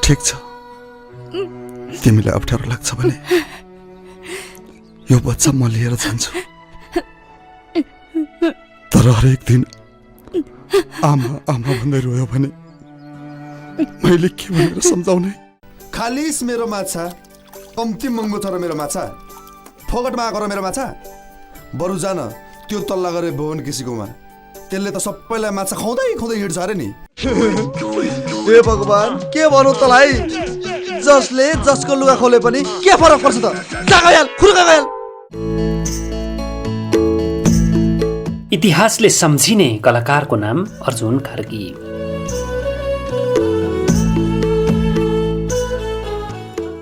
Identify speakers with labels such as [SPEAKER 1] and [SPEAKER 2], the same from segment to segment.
[SPEAKER 1] ठिक छ, तिमीलाई अप्ठ्यारो लाग्छ भने यो बच्चा म लिएर जान्छु। तर हरेक दिन आमा आमा भन्दै रोयो भने मैले के भनेर सम्झाउने?
[SPEAKER 2] खालिस मेरो माछा, कम्ती महँगो छ र मेरो माछा, फोकटमा आएको र मेरो माछा। बरु जान त्यो तल्ला गरे भुवन किसीकोमा, त्यसले त सबैलाई माछा खुवाउँदै खुवाउँदै हिँड्छ अरे नि।
[SPEAKER 3] हे भगवान, के भनौँ तँलाई? जसले जसको लुगा खोले पनि के फरक पर्छ त? जागायाल खुर्कायाल।
[SPEAKER 4] इतिहासले सम्झिने कलाकारको नाम अर्जुन कार्की।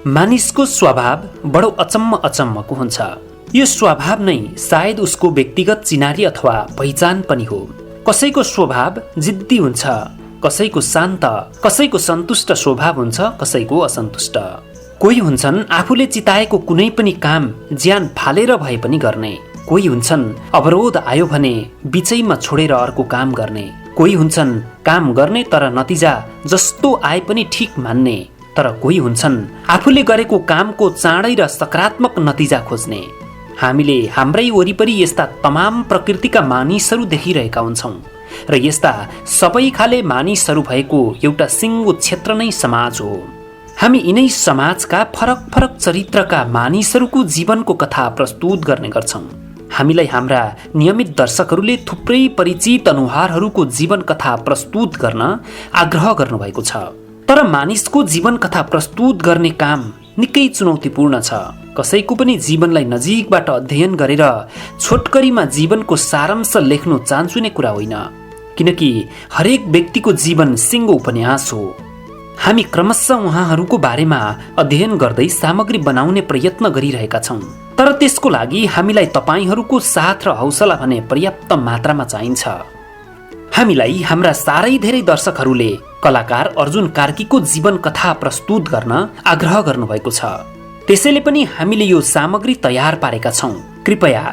[SPEAKER 4] मानिसको स्वभाव बडो अचम्मको हुन्छ। यो स्वभाव नै सायद उसको व्यक्तिगत चिनारी अथवा पहिचान पनि हो। कसैको स्वभाव जिद्दी हुन्छ, कसैको शान्त, कसैको सन्तुष्ट स्वभाव हुन्छ, कसैको असन्तुष्ट। कोही हुन्छन् आफूले चिताएको कुनै पनि काम ज्यान फालेर भए पनि गर्ने, कोही हुन्छन् अवरोध आयो भने बिचैमा छोडेर अर्को काम गर्ने, कोही हुन्छन् काम गर्ने तर नतिजा जस्तो आए पनि ठिक मान्ने, तर कोही हुन्छन् आफूले गरेको कामको चाँडै र सकारात्मक नतिजा खोज्ने। हामीले हाम्रै वरिपरि यस्ता तमाम प्रकृतिका मानिसहरू देखिरहेका हुन्छौँ र यस्ता सबै खाले मानिसहरू भएको एउटा सिङ्गो क्षेत्र नै समाज हो। हामी यिनै समाजका फरक फरक चरित्रका मानिसहरूको जीवनको कथा प्रस्तुत गर्ने गर्छौँ। हामीलाई हाम्रा नियमित दर्शकहरूले थुप्रै परिचित अनुहारहरूको जीवन कथा प्रस्तुत गर्न आग्रह गर्नुभएको छ। तर मानिसको जीवन कथा प्रस्तुत गर्ने काम निकै चुनौतीपूर्ण छ। कसैको पनि जीवनलाई नजिकबाट अध्ययन गरेर छोटकरीमा जीवनको सारांश लेख्नु चान्चुने कुरा होइन, किनकि हरेक व्यक्तिको जीवन सिङ्गो उपन्यास हो। हामी क्रमशः उहाँहरूको बारेमा अध्ययन गर्दै सामग्री बनाउने प्रयत्न गरिरहेका छौँ, तर त्यसको लागि हामीलाई तपाईँहरूको साथ र हौसला भने पर्याप्त मात्रामा चाहिन्छ। हामीलाई हाम्रा साह्रै धेरै दर्शकहरूले कलाकार अर्जुन कार्कीको जीवन कथा प्रस्तुत गर्न आग्रह गर्नुभएको छ। त्यसैले पनि हामीले यो सामग्री तयार पारेका छौँ। कृपया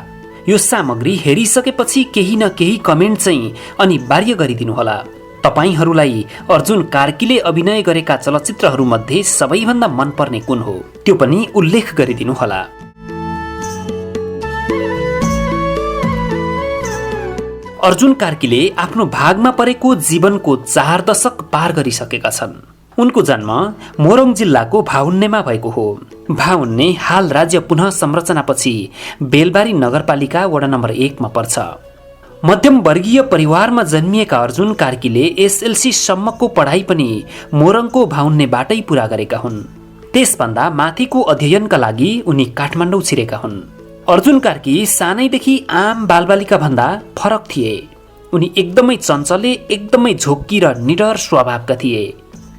[SPEAKER 4] यो सामग्री हेरिसकेपछि केही न केही कमेन्ट चाहिँ अनिवार्य गरिदिनुहोला। तपाईहरूलाई अर्जुन कार्कीले अभिनय गरेका चलचित्रहरूमध्ये सबैभन्दा मनपर्ने कुन हो त्यो पनि उल्लेख गरिदिनुहोला। अर्जुन कार्कीले आफ्नो भागमा परेको जीवनको 4 दशक पार गरिसकेका छन्। उनको जन्म मोरङ जिल्लाको भाउन्नेमा भएको हो। भाउन्ने हाल राज्य पुनः संरचनापछि बेलबारी नगरपालिका वडा नम्बर 1 मा पर्छ। मध्यम वर्गीय परिवारमा जन्मिएका अर्जुन कार्कीले एसएलसी सम्मको पढाइ पनि मोरङको भाउन्नेबाटै पूरा गरेका हुन्। त्यसभन्दा माथिको अध्ययनका लागि उनी काठमाडौँ छिरेका हुन्। अर्जुन कार्की सानैदेखि आम बालबालिका भन्दा फरक थिए। उनी एकदमै चञ्चले, एकदमै झोक्की र निडर स्वभावका थिए।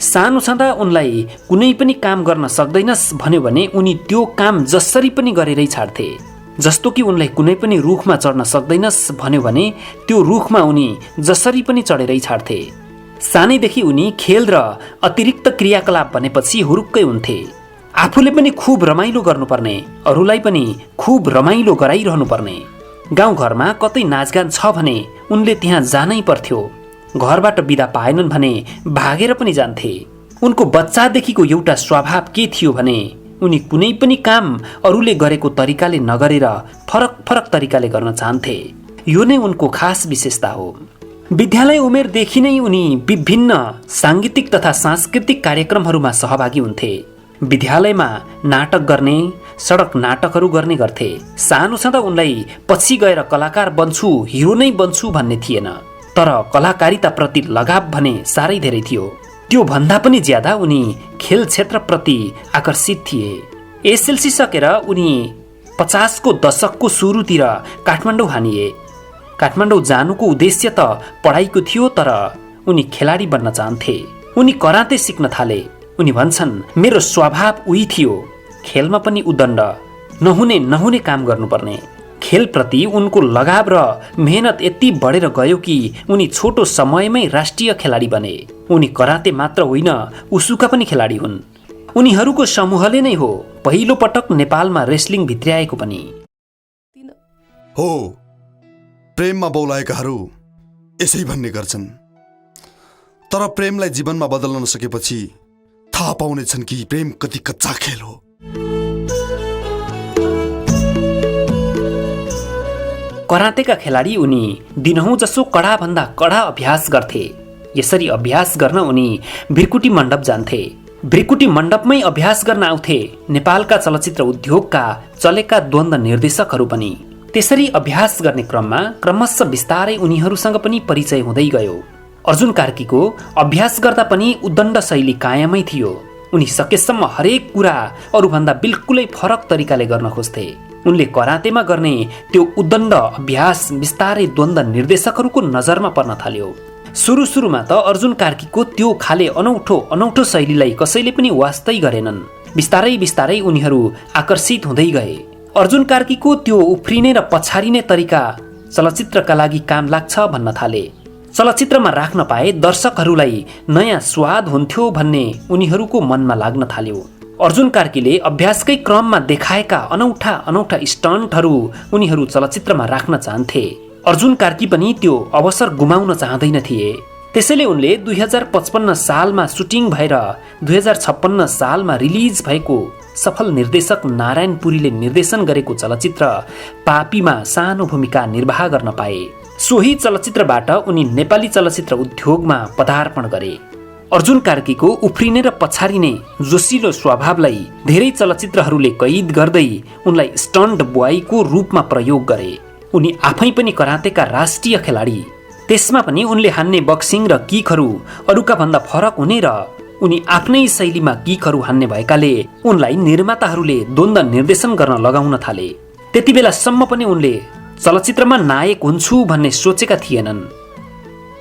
[SPEAKER 4] सानो छँदा उनलाई कुनै पनि काम गर्न सक्दैनस् भन्यो भने उनी त्यो काम जसरी पनि गरेरै छाड्थे। जस्तो कि उनलाई कुनै पनि रुखमा चढ्न सक्दैनस् भन्यो भने त्यो रुखमा उनी जसरी पनि चढेरै छाड्थे। सानैदेखि उनी खेल र अतिरिक्त क्रियाकलाप भनेपछि हुरुक्कै हुन्थे। आफूले पनि खुब रमाइलो गर्नुपर्ने, अरूलाई पनि खुब रमाइलो गराइरहनु पर्ने। गाउँघरमा कतै नाचगान छ भने उनले त्यहाँ जानै पर्थ्यो। घरबाट बिदा पाएनन् भने भागेर पनि जान्थे। उनको बच्चादेखिको एउटा स्वभाव के थियो भने उनी कुनै पनि काम अरूले गरेको तरिकाले नगरेर फरक फरक तरिकाले गर्न चाहन्थे। यो नै उनको खास विशेषता हो। विद्यालय उमेरदेखि नै उनी विभिन्न साङ्गीतिक तथा सांस्कृतिक कार्यक्रमहरूमा सहभागी हुन्थे। विद्यालयमा नाटक गर्ने, सडक नाटकहरू गर्ने गर्थे। सानो छँदा उनलाई पछि गएर कलाकार बन्छु, हिरो नै बन्छु भन्ने थिएन, तर कलाकारिता प्रति लगाव भने साह्रै धेरै थियो। त्यो भन्दा पनि ज्यादा उनी खेल क्षेत्रप्रति आकर्षित थिए। एसएलसी सकेर उनी 50 को दशकको सुरुतिर काठमाडौँ हानिए। काठमाडौँ जानुको उद्देश्य त पढाइको थियो, तर उनी खेलाडी बन्न चाहन्थे। उनी कराते सिक्न थाले। उनी भन्छन्, मेरो स्वभाव उही थियो, खेलमा पनि उद्दण्ड, नहुने काम गर्नुपर्ने। खेलप्रति उनको लगाव र मेहनत यति बढेर गयो कि उनी छोटो समयमै राष्ट्रिय खेलाडी बने। उनी कराते मात्र होइन, उसुका पनि खेलाडी हुन्। उनीहरूको समूहले नै हो पहिलो पटक नेपालमा रेस्लिङ भित्र्याएको पनि
[SPEAKER 2] हो। प्रेममा बौलाएकाहरू यसै भन्ने गर्छन्, तर प्रेमलाई जीवनमा बदल्न नसकेपछि थाहा पाउनेछन् कि प्रेम कति कच्चा खेल हो।
[SPEAKER 4] करातेका खेलाडी उनी दिनहुँ जसो कडाभन्दा कडा अभ्यास गर्थे। यसरी अभ्यास गर्न उनी भृकुटी मण्डप जान्थे। भृकुटी मण्डपमै अभ्यास गर्न आउँथे नेपालका चलचित्र उद्योगका चलेका द्वन्द निर्देशकहरू पनि। त्यसरी अभ्यास गर्ने क्रममा क्रमशः बिस्तारै उनीहरूसँग पनि परिचय हुँदै गयो। अर्जुन कार्कीको अभ्यास गर्दा पनि उद्दण्ड शैली कायमै थियो। उनी सकेसम्म हरेक कुरा अरूभन्दा बिल्कुलै फरक तरिकाले गर्न खोज्थे। उनले करातेमा गर्ने त्यो उद्दण्ड अभ्यास बिस्तारै द्वन्द निर्देशकहरूको नजरमा पर्न थाल्यो। सुरुमा त अर्जुन कार्कीको त्यो खाले अनौठो शैलीलाई कसैले पनि वास्तै गरेनन्। बिस्तारै उनीहरू आकर्षित हुँदै गए। अर्जुन कार्कीको त्यो उफ्रिने र पछारिने तरिका चलचित्रका लागि काम लाग्छ भन्न थाले। चलचित्रमा राख्न पाए दर्शकहरूलाई नयाँ स्वाद हुन्थ्यो भन्ने उनीहरूको मनमा लाग्न थाल्यो। अर्जुन कार्कीले अभ्यासकै क्रममा देखाएका अनौठा स्टन्टहरू उनीहरू चलचित्रमा राख्न चाहन्थे। अर्जुन कार्की पनि त्यो अवसर गुमाउन चाहँदैन थिए। त्यसैले उनले 2055 सालमा सुटिङ भएर 2056 सालमा रिलिज भएको सफल निर्देशक नारायण पुरीले निर्देशन गरेको चलचित्र पापीमा सानो भूमिका निर्वाह गर्न पाए। सोही चलचित्रबाट उनी नेपाली चलचित्र उद्योगमा पदार्पण गरे। अर्जुन कार्कीको उफ्रिने र पछारिने जोसिलो स्वभावलाई धेरै चलचित्रहरूले कैद गर्दै उनलाई स्टन्ट ब्वाईको रूपमा प्रयोग गरे। उनी आफै पनि करातेका राष्ट्रिय खेलाडी। त्यसमा पनि उनले हान्ने बक्सिङ र किकहरू अरूका भन्दा फरक हुने र उनी आफ्नै शैलीमा किकहरू हान्ने भएकाले उनलाई निर्माताहरूले द्वन्द निर्देशन गर्न लगाउन थाले। त्यति बेलासम्म पनि उनले चलचित्रमा नायक हुन्छु भन्ने सोचेका थिएनन्।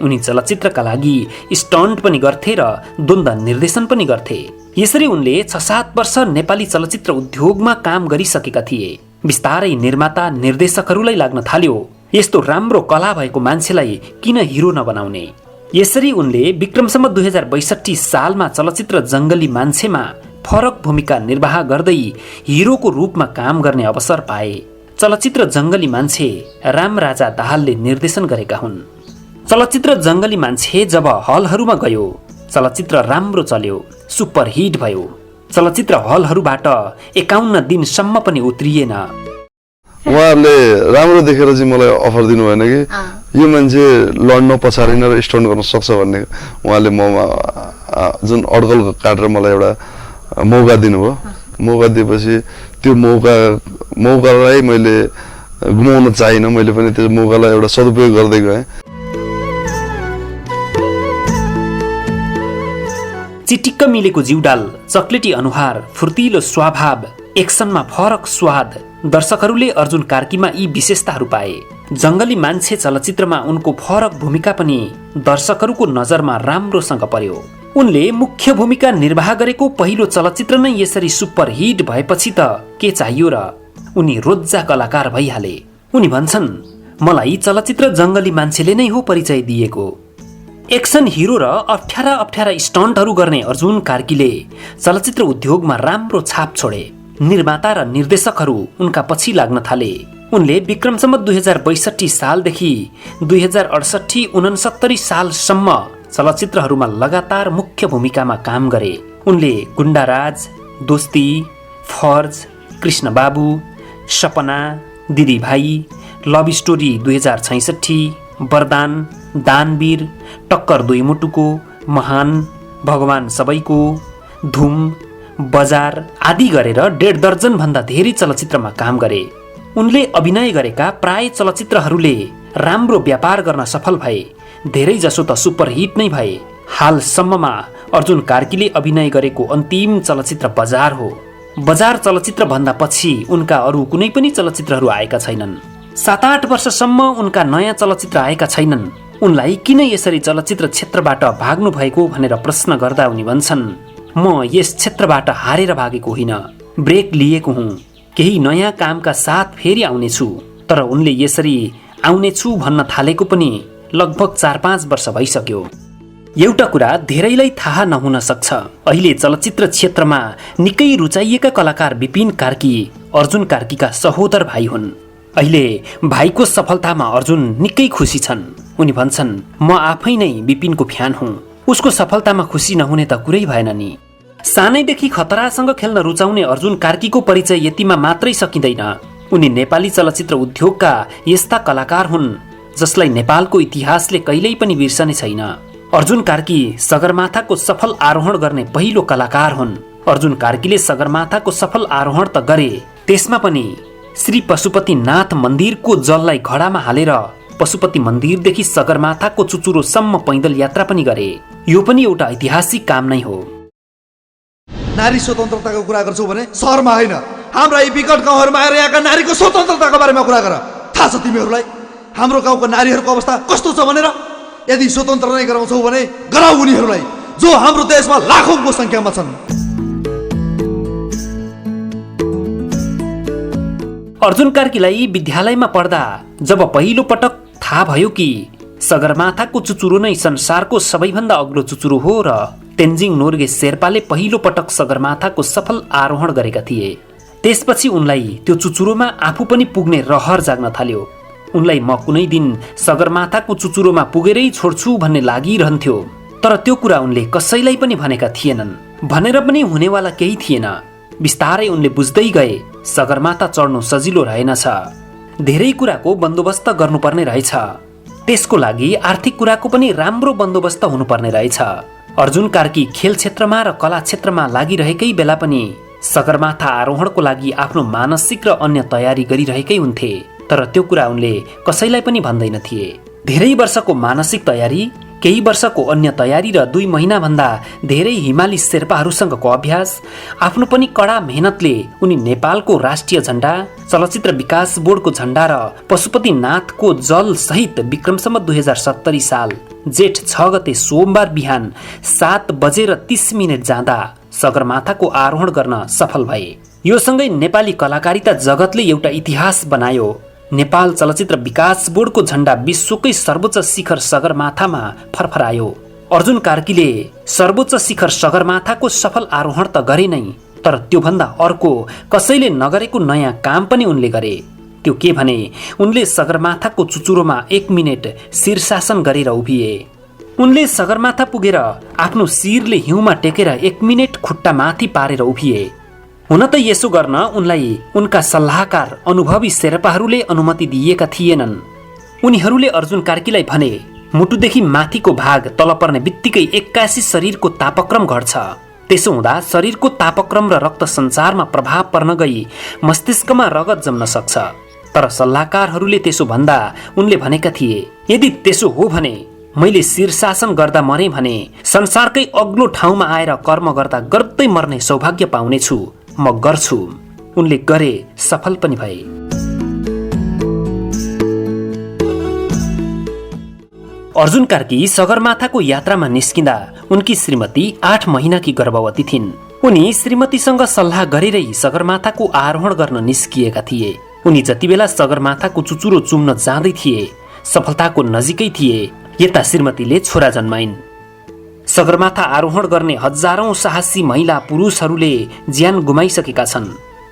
[SPEAKER 4] उनी चलचित्रका लागि स्टन्ट पनि गर्थे र द्वन्द निर्देशन पनि गर्थे। यसरी उनले 6-7 वर्ष नेपाली चलचित्र उद्योगमा काम गरिसकेका थिए। बिस्तारै निर्माता निर्देशकहरूलाई लाग्न थाल्यो यस्तो राम्रो कला भएको मान्छेलाई किन हिरो नबनाउने। यसरी उनले विक्रमसम्म 2062 सालमा चलचित्र जङ्गली मान्छेमा फरक भूमिका निर्वाह गर्दै हिरोको रूपमा काम गर्ने अवसर पाए। चलचित्र जङ्गली मान्छे रामराजा दाहालले निर्देशन गरेका हुन्। चलचित्र जङ्गली मान्छे जब हलहरूमा गयो चलचित्र राम्रो चल्यो, सुपरहिट भयो। चलचित्र हलहरूबाट 51 दिनसम्म पनि उत्रिएन।
[SPEAKER 5] उहाँहरूले राम्रो देखेर चाहिँ मलाई अफर दिनु भएन कि यो मान्छे लड्न पछारिन र स्टन्ट गर्न सक्छ भन्ने उहाँले ममा जुन अड्कल काटेर मलाई एउटा मौका दिनुभयो। मौका दिएपछि त्यो मौकालाई मैले गुमाउन चाहिनँ। मैले पनि त्यो मौकालाई एउटा सदुपयोग गर्दै गएँ।
[SPEAKER 4] चिटिक्क मिलेको जिउडाल, चक्लेटी अनुहार, फुर्तिलो स्वभाव, एक्सनमा फरक स्वाद, दर्शकहरूले अर्जुन कार्कीमा यी विशेषताहरू पाए। जङ्गली मान्छे चलचित्रमा उनको फरक भूमिका पनि दर्शकहरूको नजरमा राम्रोसँग पर्यो। उनले मुख्य भूमिका निर्वाह गरेको पहिलो चलचित्र नै यसरी सुपरहिट भएपछि त के चाहियो र। उनी रोज्जा कलाकार भइहाले। उनी भन्छन् मलाई चलचित्र जङ्गली मान्छेले नै हो परिचय दिएको। एक्सन हिरो र अप्ठ्यारा स्टन्टहरू गर्ने अर्जुन कार्कीले चलचित्र उद्योगमा राम्रो छाप छोडे। निर्माता र निर्देशकहरू उनका पछि लाग्न थाले। उनले विक्रमसम्म 2062 सालदेखि 2068-69 सालसम्म चलचित्रहरूमा लगातार मुख्य भूमिकामा काम गरे। उनले गुण्डाराज, दोस्ती, फर्ज, कृष्ण बाबु, सपना, दिदी भाइ, लभ स्टोरी 2066, वरदान, दानवीर, टक्कर दुई मुटुको, महान, भगवान सबैको, धुम, बजार आदि गरेर 1.5 दर्जन भन्दा धेरै चलचित्रमा काम गरे। उनले अभिनय गरेका प्राय चलचित्रहरूले राम्रो व्यापार गर्न सफल भए। धेरै जसो त सुपरहिट नै भए। हालसम्ममा अर्जुन कार्कीले अभिनय गरेको अन्तिम चलचित्र बजार हो। बजार चलचित्र भन्दा पछि उनका अरू कुनै पनि चलचित्रहरू आएका छैनन्। 7-8 वर्षसम्म उनका नयाँ चलचित्र आएका छैनन्। उनलाई किन यसरी चलचित्र क्षेत्रबाट भाग्नु भएको भनेर प्रश्न गर्दा उनी भन्छन् म यस क्षेत्रबाट हारेर भागेको होइन, ब्रेक लिएको हुँ। केही नयाँ कामका साथ फेरि आउनेछु। तर उनले यसरी आउनेछु भन्न थालेको पनि लगभग 4-5 वर्ष भइसक्यो। एउटा कुरा धेरैलाई थाहा नहुन सक्छ। अहिले चलचित्र क्षेत्रमा निकै रुचाइएका कलाकार विपिन कार्की अर्जुन कार्कीका सहोदर भाइ हुन्। अहिले भाइको सफलतामा अर्जुन निकै खुसी छन्। उनी भन्छन् म आफै नै विपिनको फ्यान हुँ। उसको सफलतामा खुसी नहुने त कुरै भएन नि। सानैदेखि खतरासँग खेल्न रुचाउने अर्जुन कार्कीको परिचय यतिमा मात्रै सकिँदैन। उनी नेपाली चलचित्र उद्योगका यस्ता कलाकार हुन् जसलाई नेपालको इतिहासले कहिल्यै पनि बिर्सने छैन। अर्जुन कार्की सगरमाथाको सफल आरोहण गर्ने पहिलो कलाकार हुन्। अर्जुन कार्कीले सगरमाथाको सफल आरोहण त गरे, त्यसमा पनि श्री पशुपतिनाथ मन्दिरको जललाई घडामा हालेर पशुपति मन्दिरदेखि सगरमाथाको चुचुरोसम्म पैदल यात्रा पनि गरे। यो पनि एउटा ऐतिहासिक काम नै हो।
[SPEAKER 3] नारी स्वतन्त्रताको कुरा गर्छौ भने सहरमा होइन, हाम्रा यी विकट गाउँहरूमा आएर यहाँका नारीको स्वतन्त्रताको बारेमा कुरा गर। थाहा छ तिमीहरूलाई हाम्रो गाउँको नारीहरूको अवस्था कस्तो छ भनेर? यदि स्वतन्त्र नै गराउँछौ भने गराऊ उनीहरूलाई, जो हाम्रो देशमा लाखौंको संख्यामा छन्।
[SPEAKER 4] अर्जुन कार्कीलाई विद्यालयमा पढ्दा जब पहिलो पटक थाहा भयो कि सगरमाथाको चुचुरो नै संसारको सबैभन्दा अग्लो चुचुरो हो र तेन्जिङ नोर्गे शेर्पाले पहिलो पटक सगरमाथाको सफल आरोहण गरेका थिए, त्यसपछि उनलाई त्यो चुचुरोमा आफू पनि पुग्ने रहर जाग्न थाल्यो। उनलाई म कुनै दिन सगरमाथाको चुचुरोमा पुगेरै छोड्छु भन्ने लागिरहन्थ्यो, तर त्यो कुरा उनले कसैलाई पनि भनेका थिएनन्। भनेर पनि हुनेवाला केही थिएन। बिस्तारै उनले बुझ्दै गए सगरमाथा चढ्नु सजिलो रहेनछ, धेरै कुराको बन्दोबस्त गर्नुपर्ने रहेछ, त्यसको लागि आर्थिक कुराको पनि राम्रो बन्दोबस्त हुनुपर्ने रहेछ। अर्जुन कार्की खेल क्षेत्रमा र कला क्षेत्रमा लागिरहेकै बेला पनि सगरमाथा आरोहणको लागि आफ्नो मानसिक र अन्य तयारी गरिरहेकै हुन्थे, तर त्यो कुरा उनले कसैलाई पनि भन्दैनथे। धेरै वर्षको मानसिक तयारी, केही वर्षको अन्य तयारी र 2 महिनाभन्दा धेरै हिमाली शेर्पाहरूसँगको अभ्यास, आफ्नो पनि कडा मेहनतले उनी नेपालको राष्ट्रिय झण्डा, चलचित्र विकास बोर्डको झण्डा र पशुपतिनाथको जल सहित विक्रमसम्म 2070 साल जेठ 6 गते सोमबार बिहान 7:30 जाँदा सगरमाथाको आरोहण गर्न सफल भए। यो सँगै नेपाली कलाकारिता जगतले एउटा इतिहास बनायो। नेपाल चलचित्र विकास बोर्डको झण्डा विश्वकै सर्वोच्च शिखर सगरमाथामा फरफरायो। अर्जुन कार्कीले सर्वोच्च शिखर सगरमाथाको सफल आरोहण त गरे नै, तर त्योभन्दा अर्को कसैले नगरेको नयाँ काम पनि उनले गरे। त्यो के भने उनले सगरमाथाको चुचुरोमा 1 मिनेट शीर्षासन गरेर उभिए। उनले सगरमाथा पुगेर आफ्नो शिरले हिउँमा टेकेर 1 मिनेट खुट्टा माथि पारेर उभिए। हुन त यसो गर्न उनलाई उनका सल्लाहकार अनुभवी शेर्पाहरूले अनुमति दिएका थिएनन्। उनीहरूले अर्जुन कार्कीलाई भने, मुटुदेखि माथिको भाग तल पर्ने बित्तिकै 81 शरीरको तापक्रम घट्छ, त्यसो हुँदा शरीरको तापक्रम र रक्त सञ्चारमा प्रभाव पर्न गई मस्तिष्कमा रगत जम्न सक्छ। तर सल्लाहकारहरूले त्यसो भन्दा उनले भनेका थिए, यदि त्यसो हो भने मैले शीर्षासन गर्दा मरे भने संसारकै अग्लो ठाउँमा आएर कर्म गर्दा गर्दै मर्ने सौभाग्य पाउनेछु, म गर्छु। उनले गरे, सफल पनि भए। अर्जुन कार्की सगरमाथाको यात्रामा निस्किँदा उनकी श्रीमती 8 महिनाकी गर्भवती थिइन्। उनी श्रीमतीसँग सल्लाह गरेरै सगरमाथाको आरोहण गर्न निस्किएका थिए। उनी जति बेला सगरमाथाको चुचुरो चुम्न जाँदै थिए, सफलताको नजिकै थिए, यता श्रीमतीले छोरा जन्माइन्। सगरमाथा आरोहण गर्ने हजारौं साहसी महिला पुरुषहरूले ज्यान गुमाइसकेका छन्।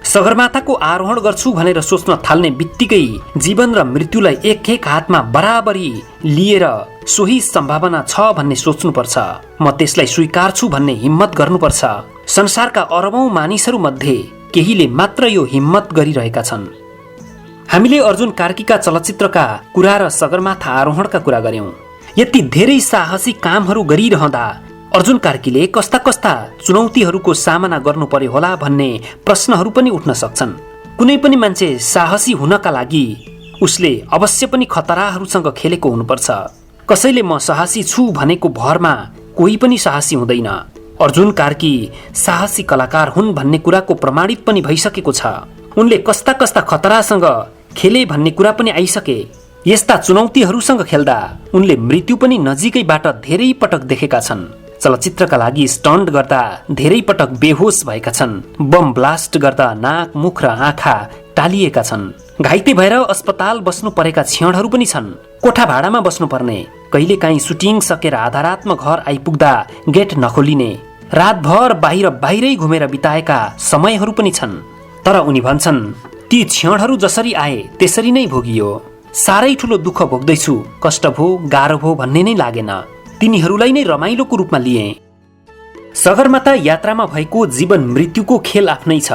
[SPEAKER 4] सगरमाथाको आरोहण गर्छु भनेर सोच्न थाल्ने बित्तिकै जीवन र मृत्युलाई एक हातमा बराबरी लिएर सोही सम्भावना छ भन्ने सोच्नुपर्छ। म त्यसलाई स्वीकार्छु भन्ने हिम्मत गर्नुपर्छ। संसारका अरबौं मानिसहरू मध्ये केहीले मात्र यो हिम्मत गरिरहेका छन्। हामीले अर्जुन कार्कीका चलचित्रका कुरा र सगरमाथा आरोहणका कुरा गर्यौं। यति धेरै साहसी कामहरू गरिरहँदा अर्जुन कार्कीले कस्ता कस्ता चुनौतीहरूको सामना गर्नु पर्यो होला भन्ने प्रश्नहरू पनि उठ्न सक्छन्। कुनै पनि मान्छे साहसी हुनका लागि उसले अवश्य पनि खतराहरूसँग खेलेको हुनुपर्छ। कसैले म साहसी छु भनेको भरमा कोही पनि साहसी हुँदैन। अर्जुन कार्की साहसी कलाकार हुन् भन्ने कुराको प्रमाणित पनि भइसकेको छ। उनले कस्ता कस्ता खतरासँग खेले भन्ने कुरा पनि आइसके। यस्ता चुनौतीहरूसँग खेल्दा उनले मृत्यु पनि नजिकैबाट धेरै पटक देखेका छन्। चलचित्रका लागि स्टन्ट गर्दा धेरै पटक बेहोस भएका छन्। बम ब्लास्ट गर्दा नाक, मुख र आँखा टालिएका छन्। घाइते भएर अस्पताल बस्नु परेका क्षणहरू पनि छन्। कोठा भाडामा बस्नुपर्ने, कहिलेकाहीँ सुटिङ सकेर आधा रातमा घर आइपुग्दा गेट नखोलिने, रातभर बाहिरै घुमेर बिताएका समयहरू पनि छन्। तर उनी भन्छन्, ती क्षणहरू जसरी आए त्यसरी नै भोगियो। साह्रै ठुलो दुःख भोग्दैछु, कष्ट भो, गाह्रो भो भन्ने नै लागेन। तिनीहरूलाई नै रमाइलोको रूपमा लिए। सगरमाथा यात्रामा भएको जीवन मृत्युको खेल आफ्नै छ।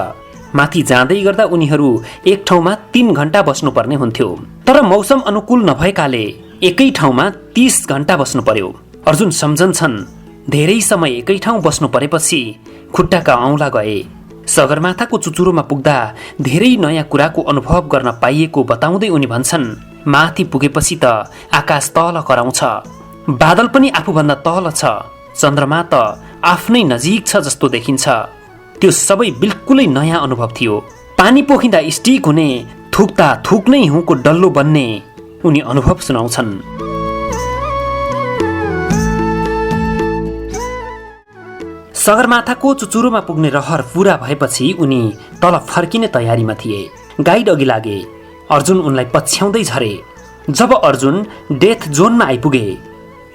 [SPEAKER 4] माथि जाँदै गर्दा उनीहरू एक ठाउँमा 3 घण्टा बस्नुपर्ने हुन्थ्यो, तर मौसम अनुकूल नभएकाले एकै ठाउँमा 30 घण्टा बस्नु पर्यो। अर्जुन सम्झन्छन् धेरै समय एकै ठाउँ बस्नु परेपछि खुट्टाका औँला गए। सगरमाथाको चुचुरोमा पुग्दा धेरै नयाँ कुराको अनुभव गर्न पाइएको बताउँदै उनी भन्छन्, माथि पुगेपछि त आकाश तल कराउँछ, बादल पनि आफूभन्दा तल छ, चन्द्रमा त आफ्नै नजिक छ जस्तो देखिन्छ। त्यो सबै बिल्कुलै नयाँ अनुभव थियो। पानी पोखिँदा स्टिक हुने, थुक्दा थुक्नै हुँको डल्लो बन्ने उनी अनुभव सुनाउँछन्। सगरमाथाको चुचुरोमा पुग्ने रहर पूरा भएपछि उनी तल फर्किने तयारीमा थिए। गाइड अघि लागे, अर्जुन उनलाई पछ्याउँदै झरे। जब अर्जुन डेथ जोनमा आइपुगे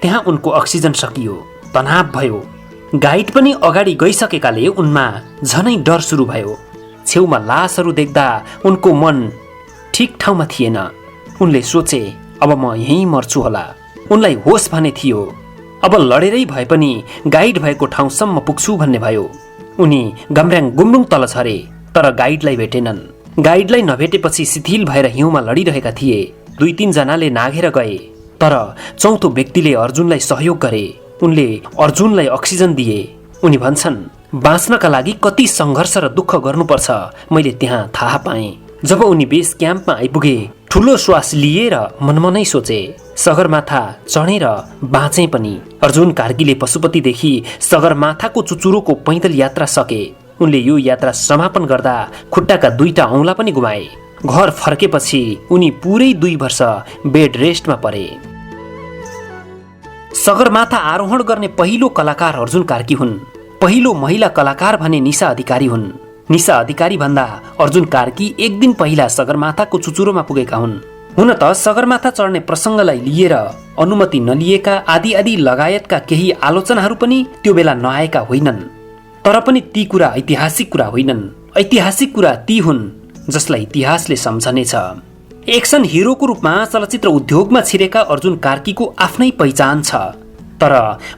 [SPEAKER 4] त्यहाँ उनको अक्सिजन सकियो, तनाव भयो। गाइड पनि अगाडि गइसकेकाले उनमा झनै डर सुरु भयो। छेउमा लासहरू देख्दा उनको मन ठिक ठाउँमा थिएन। उनले सोचे, अब म यहीँ मर्छु होला। उनलाई होस भने थियो, अब लडेरै भए पनि गाइड भएको ठाउँसम्म पुग्छु भन्ने भयो। उनी गम्र्याङ गुम्रुङ तल झरे, तर गाइडलाई भेटेनन्। गाइडलाई नभेटेपछि शिथिल भएर हिउँमा लडिरहेका थिए। 2-3 जनाले नाघेर गए, तर चौथो व्यक्तिले अर्जुनलाई सहयोग गरे। उनले अर्जुनलाई अक्सिजन दिए। उनी भन्छन्, बाँच्नका लागि कति सङ्घर्ष र दुःख गर्नुपर्छ मैले त्यहाँ थाहा पाएँ। जब उनी बेस क्याम्पमा आइपुगे ठुलो श्वास लिएर मनमनै सोचे, सगरमाथा चढेर बाँचे पनि। अर्जुन कार्कीले पशुपतिदेखि सगरमाथाको चुचुरोको पैदल यात्रा सके। उनले यो यात्रा समापन गर्दा खुट्टाका 2टा औँला पनि गुमाए। घर फर्केपछि उनी पुरै 2 वर्ष बेड रेस्टमा परे। सगरमाथा आरोहण गर्ने पहिलो कलाकार अर्जुन कार्की हुन्। पहिलो महिला कलाकार भने निशा अधिकारी हुन्। निशा अधिकारी भन्दा अर्जुन कार्की 1 दिन पहिला सगरमाथाको चुचुरोमा पुगेका हुन्। हुन त सगरमाथा चढ्ने प्रसङ्गलाई लिएर अनुमति नलिएका आदि लगायतका केही आलोचनाहरू पनि त्यो बेला नआएका होइनन्। तर पनि ती कुरा ऐतिहासिक कुरा होइनन्। ऐतिहासिक कुरा ती हुन् जसलाई इतिहासले सम्झनेछ। एक्सन हिरोको रूपमा चलचित्र उद्योगमा छिरेका अर्जुन कार्कीको आफ्नै पहिचान छ, तर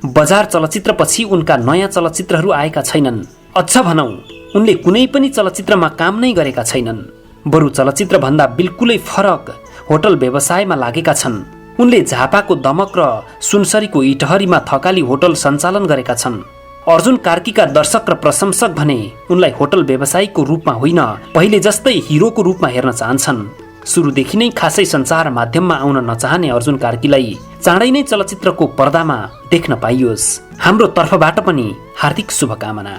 [SPEAKER 4] बजार चलचित्रपछि उनका नयाँ चलचित्रहरू आएका छैनन्। अझ भनौं, उनले कुनै पनि चलचित्रमा काम नै गरेका छैनन्। बरु चलचित्र भन्दा बिल्कुलै फरक होटल व्यवसायमा लागेका छन्। उनले झापाको दमक र सुनसरीको इटहरीमा थकाली होटल सञ्चालन गरेका छन्। अर्जुन कार्कीका दर्शक र प्रशंसक भने उनलाई होटल व्यवसायीको रूपमा होइन, पहिले जस्तै हिरोको रूपमा हेर्न चाहन्छन्। सुरुदेखि नै खासै सञ्चार माध्यममा आउन नचाहने अर्जुन कार्कीलाई चाँडै नै चलचित्रको पर्दामा देख्न पाइयोस्। हाम्रो तर्फबाट पनि हार्दिक शुभकामना।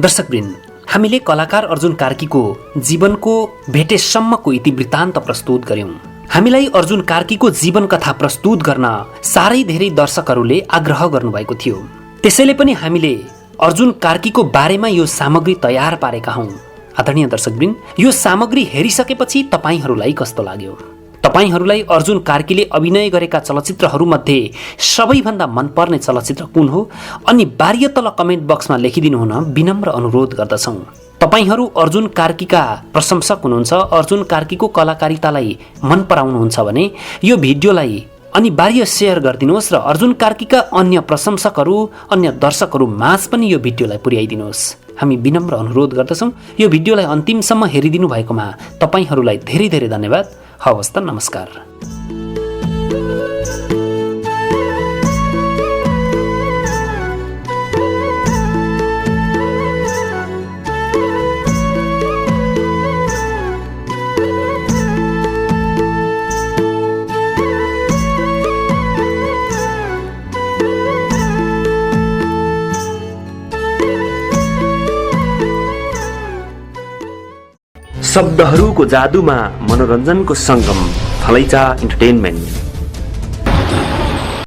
[SPEAKER 4] दर्शकवृन्द, हामीले कलाकार अर्जुन कार्कीको जीवनको भेटेसम्मको इतिवृत्तान्त प्रस्तुत गर्यौं। हामीलाई अर्जुन कार्कीको जीवन कथा प्रस्तुत गर्न साह्रै धेरै दर्शकहरूले आग्रह गर्नुभएको थियो। त्यसैले पनि हामीले अर्जुन कार्कीको बारेमा यो सामग्री तयार पारेका हौं। आदरणीय दर्शकवृन्द, यो सामग्री हेरिसकेपछि तपाईहरूलाई कस्तो लाग्यो? तपाईहरूलाई अर्जुन कार्कीले अभिनय गरेका चलचित्रहरूमध्ये सबैभन्दा मनपर्ने चलचित्र कुन हो? अनिवार्य तल कमेन्ट बक्समा लेखिदिनु हुन विनम्र अनुरोध गर्दछौँ। तपाईहरू अर्जुन कार्कीका प्रशंसक हुनुहुन्छ, अर्जुन कार्कीको कलाकारितालाई मन पराउनुहुन्छ भने यो भिडियोलाई अनिवार्य सेयर गरिदिनुहोस् र अर्जुन कार्कीका अन्य प्रशंसकहरू, अन्य दर्शकहरू माझ पनि यो भिडियोलाई पुर्याइदिनुहोस्। हामी विनम्र अनुरोध गर्दछौँ। यो भिडियोलाई अन्तिमसम्म हेरिदिनु भएकोमा तपाईहरूलाई धेरै धेरै धन्यवाद। हवस् त, नमस्कार। शब्दहरूको जादुमा मनोरञ्जनको सङ्गम, थलैचा इन्टरटेनमेन्ट।